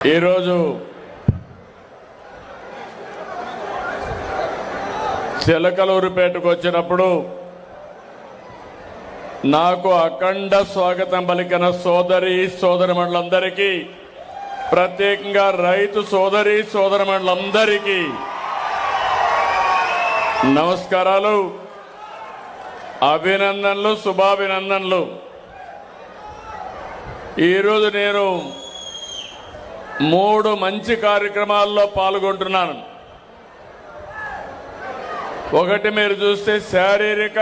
ఈరోజు చిలకలూరుపేటకు వచ్చినప్పుడు నాకు అఖండ స్వాగతం పలికిన సోదరీమణులందరికీ, ప్రత్యేకంగా రైతు సోదరీమణులందరికీ నమస్కారాలు, అభినందనలు, శుభాభినందనలు. ఈరోజు నేను 3 మంచి కార్యక్రమాల్లో పాల్గొంటున్నాను. ఒకటి, మీరు చూస్తే శారీరక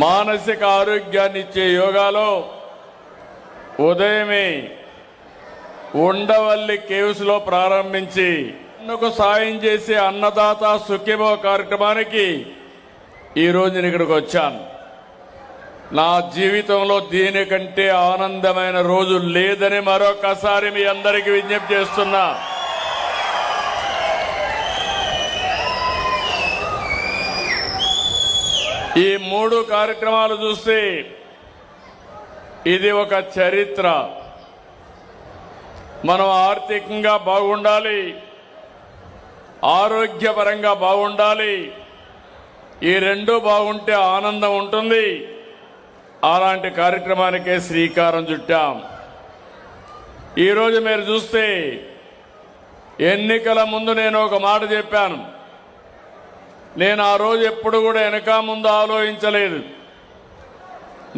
మానసిక ఆరోగ్యాన్ని ఇచ్చే యోగాలో ఉదయమే ఉండవల్లి కేవ్స్ లో ప్రారంభించి అన్నకు సాయం చేసే అన్నదాత సుఖీభవ కార్యక్రమానికి ఈరోజు నేను ఇక్కడికి వచ్చాను. నా జీవితంలో దీనికంటే ఆనందమైన రోజు లేదని మరొకసారి మీ అందరికీ విజ్ఞప్తి చేస్తున్నా. ఈ 3 కార్యక్రమాలు చూస్తే ఇది ఒక చరిత్ర. మనం ఆర్థికంగా బాగుండాలి, ఆరోగ్యపరంగా బాగుండాలి. ఈ 2 బాగుంటే ఆనందం ఉంటుంది. అలాంటి కార్యక్రమానికే శ్రీకారం చుట్టాం. ఈరోజు మీరు చూస్తే ఎన్నికల ముందు నేను ఒక మాట చెప్పాను. నేను ఆ రోజు ఎప్పుడు కూడా వెనక ముందు ఆలోచించలేదు.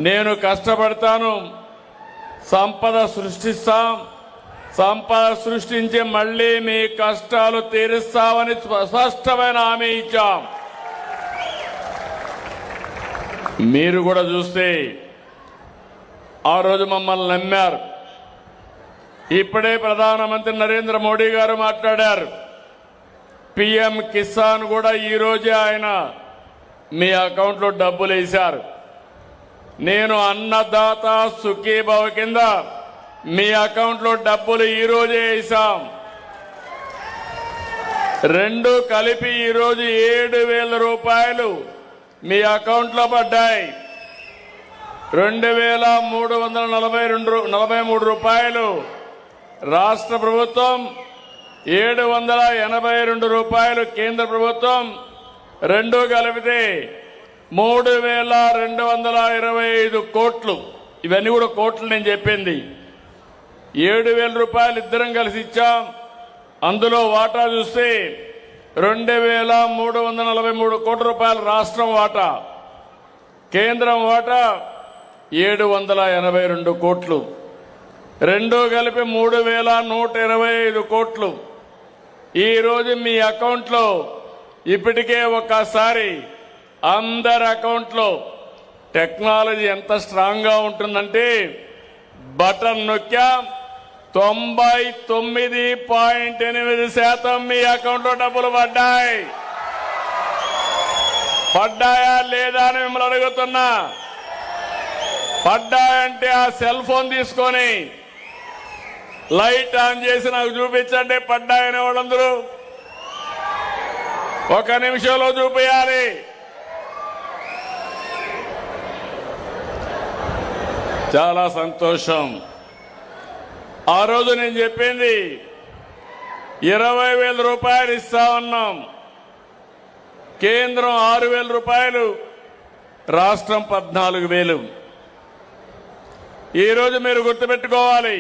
నేను కష్టపడతాను, సంపద సృష్టిస్తాం, సంపద సృష్టించి మళ్ళీ మీ కష్టాలు తీరుస్తామని స్పష్టమైన హామీ ఇచ్చాం. మీరు కూడా చూస్తే ఆ రోజు మమ్మల్ని నమ్మారు. ఇప్పుడే ప్రధానమంత్రి నరేంద్ర మోడీ గారు మాట్లాడారు. పిఎం కిసాన్ కూడా ఈ రోజే ఆయన మీ అకౌంట్లో డబ్బులు వేశారు. నేను అన్నదాత సుఖీభవ కింద మీ అకౌంట్లో డబ్బులు ఈ రోజే వేశాం. 2 కలిపి ఈరోజు 7,000 రూపాయలు మీ అకౌంట్లో పడ్డాయి. 2,343 రూపాయలు రాష్ట్ర ప్రభుత్వం, 782 రూపాయలు కేంద్ర ప్రభుత్వం, 2 కలిపితే 3,225 కోట్లు. ఇవన్నీ కూడా కోట్లు నేను చెప్పింది. 7,000 రూపాయలు ఇద్దరం కలిసి ఇచ్చాం. అందులో వాటా చూస్తే 2,343 కోట్ల రూపాయలు రాష్ట్రం వాటా, కేంద్రం వాటా 782 కోట్లు, 2 కలిపి 3,125 కోట్లు. ఈరోజు మీ అకౌంట్లో ఇప్పటికే ఒక్కసారి అందరి అకౌంట్లో టెక్నాలజీ ఎంత స్ట్రాంగ్ గా ఉంటుందంటే బటన్ నొక్కాం, 99.8% మీ అకౌంట్లో డబ్బులు పడ్డాయి. పడ్డాయా లేదా అని మిమ్మల్ని అడుగుతున్నా. పడ్డాయంటే ఆ సెల్ ఫోన్ తీసుకొని లైట్ ఆన్ చేసి నాకు చూపించండి. పడ్డాయనే వాళ్ళందరూ 1 నిమిషంలో చూపించాలి. చాలా సంతోషం. ఆ రోజు నేను చెప్పింది 20,000 రూపాయలు ఇస్తా ఉన్నాం. కేంద్రం 6,000 రూపాయలు, రాష్ట్రం 14,000. ఈరోజు మీరు గుర్తుపెట్టుకోవాలి,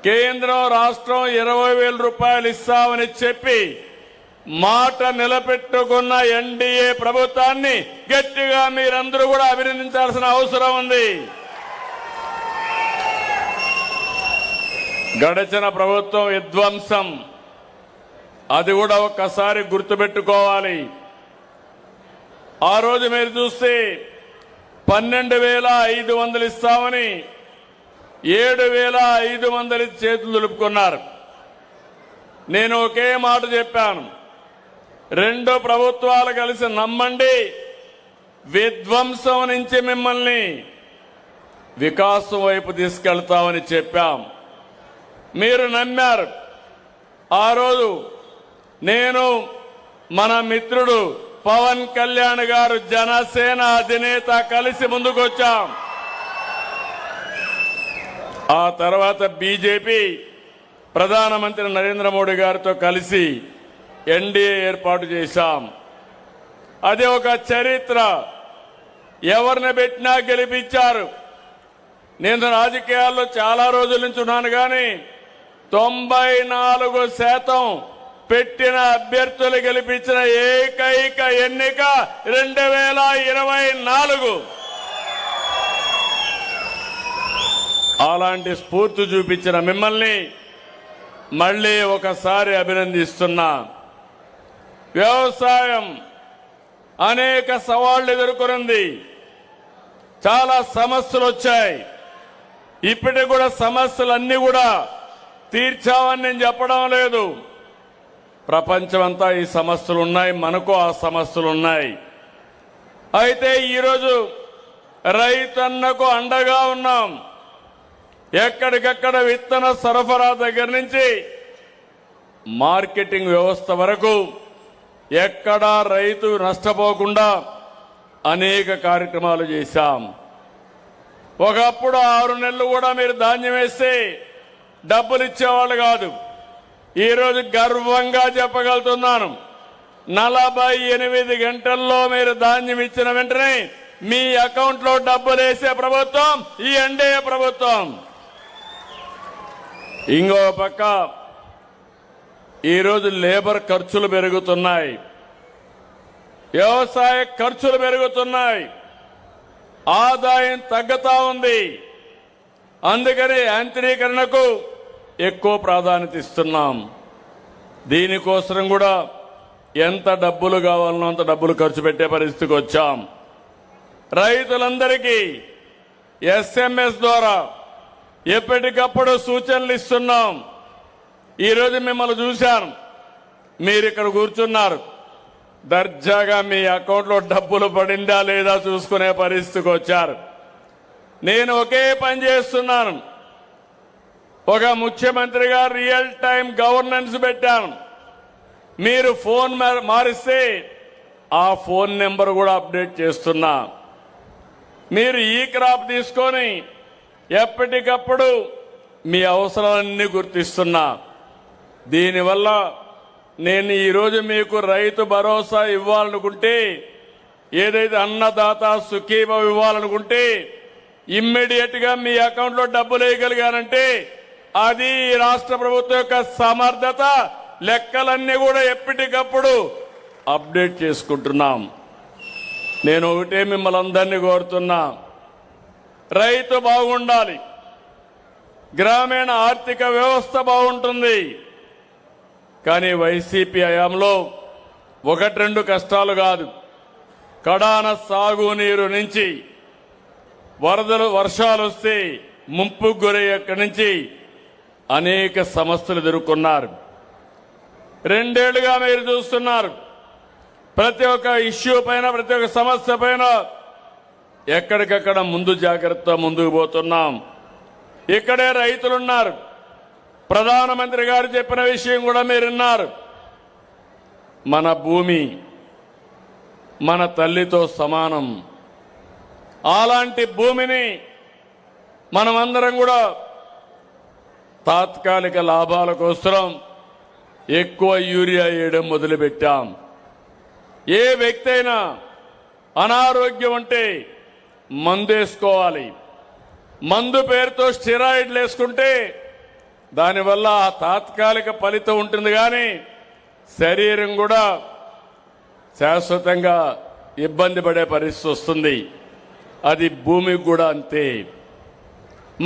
కేంద్రం రాష్ట్రం 20,000 రూపాయలు ఇస్తామని చెప్పి మాట నిలబెట్టుకున్న ఎన్డీఏ ప్రభుత్వాన్ని గట్టిగా మీరందరూ కూడా అభినందించాల్సిన అవసరం ఉంది. గడిచిన ప్రభుత్వం విధ్వంసం, అది కూడా ఒక్కసారి గుర్తుపెట్టుకోవాలి. ఆ రోజు మీరు చూస్తే 12,500 ఇస్తామని 7,500 చేతులు దులుపుకున్నారు. నేను ఒకే మాట చెప్పాను, 2 ప్రభుత్వాలు కలిసి నమ్మండి, విధ్వంసం నుంచి మిమ్మల్ని వికాసం వైపు తీసుకెళ్తామని చెప్పాం. మీరు నమ్మారు. ఆ రోజు నేను, మన మిత్రుడు పవన్ కళ్యాణ్ గారు, జనసేన అధినేత కలిసి ముందుకొచ్చాం. ఆ తర్వాత బీజేపీ ప్రధానమంత్రి నరేంద్ర మోడీ గారితో కలిసి ఎన్డీఏ ఏర్పాటు చేశాం. అది ఒక చరిత్ర. ఎవరిని పెట్టినా గెలిపించారు. నేను రాజకీయాల్లో చాలా రోజుల నుంచి ఉన్నాను, కానీ 94% పెట్టిన అభ్యర్థులు గెలిపించిన ఏకైక ఎన్నిక 2024. అలాంటి స్ఫూర్తి చూపించిన మిమ్మల్ని మళ్ళీ ఒకసారి అభినందిస్తున్నా. వ్యవసాయం అనేక సవాళ్లు ఎదుర్కొంది. చాలా సమస్యలు వచ్చాయి. ఇప్పటికి కూడా సమస్యలన్నీ కూడా తీర్చామని నేను చెప్పడం లేదు. ప్రపంచమంతా ఈ సమస్యలు ఉన్నాయి, మనకు ఆ సమస్యలు ఉన్నాయి. అయితే ఈరోజు రైతన్నకు అండగా ఉన్నాం. ఎక్కడికక్కడ విత్తన సరఫరా దగ్గర నుంచి మార్కెటింగ్ వ్యవస్థ వరకు ఎక్కడా రైతు నష్టపోకుండా అనేక కార్యక్రమాలు చేశాం. ఒకప్పుడు 6 నెలలు కూడా మీరు ధాన్యం వేస్తే డబ్బులు ఇచ్చేవాళ్ళు కాదు. ఈరోజు గర్వంగా చెప్పగలుగుతున్నాను, 48 గంటల్లో మీరు ధాన్యం ఇచ్చిన వెంటనే మీ అకౌంట్లో డబ్బులు వేసే ప్రభుత్వం ఈ ఎన్డీఏ ప్రభుత్వం. ఇంకో పక్క ఈరోజు లేబర్ ఖర్చులు పెరుగుతున్నాయి, వ్యవసాయ ఖర్చులు పెరుగుతున్నాయి, ఆదాయం తగ్గుతా ఉంది. అందుకని యాంత్రీకరణకు ఎక్కువ ప్రాధాన్యత ఇస్తున్నాం. దీనికోసం కూడా ఎంత డబ్బులు కావాలనో అంత డబ్బులు ఖర్చు పెట్టే పరిస్థితికి వచ్చాం. రైతులందరికీ SMS ద్వారా ఎప్పటికప్పుడు సూచనలు ఇస్తున్నాం. ఈరోజు మిమ్మల్ని చూశాను, మీరు ఇక్కడ కూర్చున్నారు. దర్జాగా మీ అకౌంట్లో డబ్బులు పడిందా లేదా చూసుకునే పరిస్థితికి వచ్చారు. నేను ఒకే పని చేస్తున్నాను. ఒక ముఖ్యమంత్రిగా రియల్ టైం గవర్నెన్స్ పెట్టాను. మీరు ఫోన్ మారిస్తే ఆ ఫోన్ నెంబర్ కూడా అప్డేట్ చేస్తున్నా. మీరు ఈ క్రాప్ తీసుకొని ఎప్పటికప్పుడు మీ అవసరాలన్నీ గుర్తిస్తున్నా. దీనివల్ల నేను ఈరోజు మీకు రైతు భరోసా ఇవ్వాలనుకుంటే, ఏదైతే అన్నదాత సుఖీభవ ఇవ్వాలనుకుంటే ఇమ్మీడియట్ గా మీ అకౌంట్లో డబ్బులు వేయగలిగానంటే అది రాష్ట్ర ప్రభుత్వం యొక్క సమర్థత. లెక్కలన్నీ కూడా ఎప్పటికప్పుడు అప్డేట్ చేసుకుంటున్నాం. నేను ఒకటే మిమ్మల్ని అందరినీ కోరుతున్నా, రైతు బాగుండాలి, గ్రామీణ ఆర్థిక వ్యవస్థ బాగుంటుంది. కానీ వైసీపీ హయాంలో 1-2 కష్టాలు కాదు, కడాన సాగునీరు నుంచి వరదలు వర్షాలు వస్తే ముంపుకు గురయ్యేక్కడి నుంచి అనేక సమస్యలు ఎదుర్కొన్నారు. 2 ఏళ్లుగా మీరు చూస్తున్నారు, ప్రతి ఒక్క ఇష్యూ పైన, ప్రతి ఒక్క సమస్య పైన ఎక్కడికక్కడ ముందు జాగ్రత్త ముందుకు పోతున్నాం. ఇక్కడే రైతులున్నారు. ప్రధానమంత్రి గారు చెప్పిన విషయం కూడా మీరు విన్నారు. మన భూమి మన తల్లితో సమానం. అలాంటి భూమిని మనమందరం కూడా తాత్కాలిక లాభాల కోసం ఎక్కువ యూరియా వేయడం మొదలుపెట్టాం. ఏ వ్యక్తి అయినా అనారోగ్యం ఉంటే మందేసుకోవాలి. మందు పేరుతో స్టెరాయిడ్లు వేసుకుంటే దానివల్ల ఆ తాత్కాలిక ఫలితం ఉంటుంది, కానీ శరీరం కూడా శాశ్వతంగా ఇబ్బంది పడే పరిస్థితి వస్తుంది. అది భూమికి కూడా అంతే.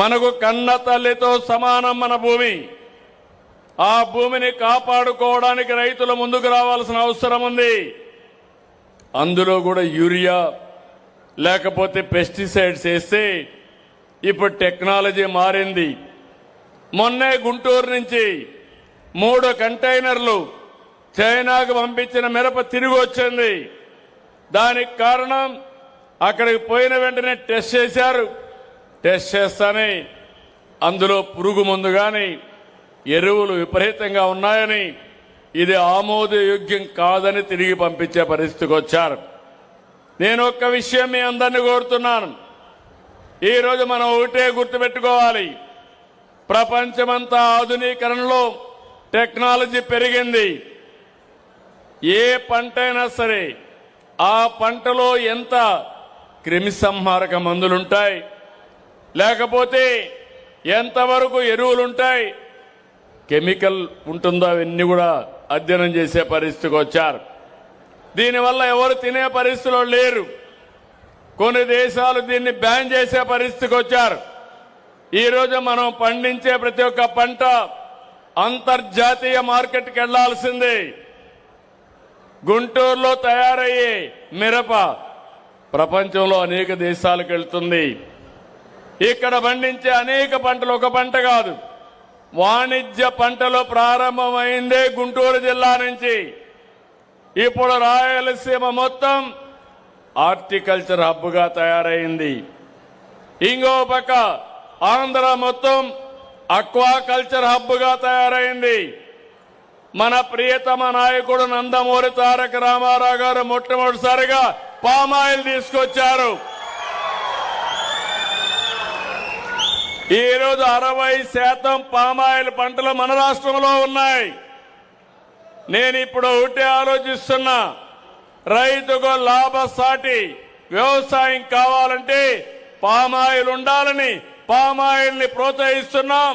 మనకు కన్న తల్లితో సమానం మన భూమి. ఆ భూమిని కాపాడుకోవడానికి రైతులు ముందుకు రావాల్సిన అవసరం ఉంది. అందులో కూడా యూరియా లేకపోతే పెస్టిసైడ్స్ వేస్తే ఇప్పుడు టెక్నాలజీ మారింది. మొన్నే గుంటూరు నుంచి 3 కంటైనర్లు చైనాకు పంపించిన మిరప తిరిగి వచ్చింది. దానికి కారణం అక్కడికి పోయిన వెంటనే టెస్ట్ చేశారు. టెస్ట్ చేస్తానే అందులో పురుగు మందు కానీ ఎరువులు విపరీతంగా ఉన్నాయని, ఇది ఆమోదయోగ్యం కాదని తిరిగి పంపించే పరిస్థితికి వచ్చారు. నేను ఒక్క విషయం మీ అందరినీ కోరుతున్నాను. ఈరోజు మనం ఒకటే గుర్తుపెట్టుకోవాలి, ప్రపంచమంతా ఆధునీకరణలో టెక్నాలజీ పెరిగింది. ఏ పంటైనా సరే ఆ పంటలో ఎంత క్రిమిసంహారక మందులుంటాయి, లేకపోతే ఎంతవరకు ఎరువులుంటాయి, కెమికల్ ఉంటుందో అవన్నీ కూడా అధ్యయనం చేసే పరిస్థితికి వచ్చారు. దీనివల్ల ఎవరు తినే పరిస్థితిలో లేరు. కొన్ని దేశాలు దీన్ని బ్యాన్ చేసే పరిస్థితికి వచ్చారు. ఈరోజు మనం పండించే ప్రతి ఒక్క పంట అంతర్జాతీయ మార్కెట్కి వెళ్లాల్సిందే. గుంటూరులో తయారయ్యే మిరప ప్రపంచంలో అనేక దేశాలకు వెళ్తుంది. ఇక్కడ పండించే అనేక పంటలు ఒక పంట కాదు, వాణిజ్య పంటలు ప్రారంభమైందే గుంటూరు జిల్లా నుంచి. ఇప్పుడు రాయలసీమ మొత్తం హార్టికల్చర్ హబ్గా తయారైంది. ఇంకో పక్క ఆంధ్ర మొత్తం అక్వాకల్చర్ హబ్గా తయారైంది. మన ప్రియతమ నాయకుడు నందమూరి తారక రామారావు గారు మొట్టమొదటిసారిగా పామాయిల్ తీసుకొచ్చారు. ఈరోజు 60% పామాయిల్ పంటలు మన రాష్ట్రంలో ఉన్నాయి. నేను ఇప్పుడు ఒకటే ఆలోచిస్తున్నా, రైతుకు లాభసాటి వ్యవసాయం కావాలంటే పామాయిల్ ఉండాలని పామాయిల్ ని ప్రోత్సహిస్తున్నాం.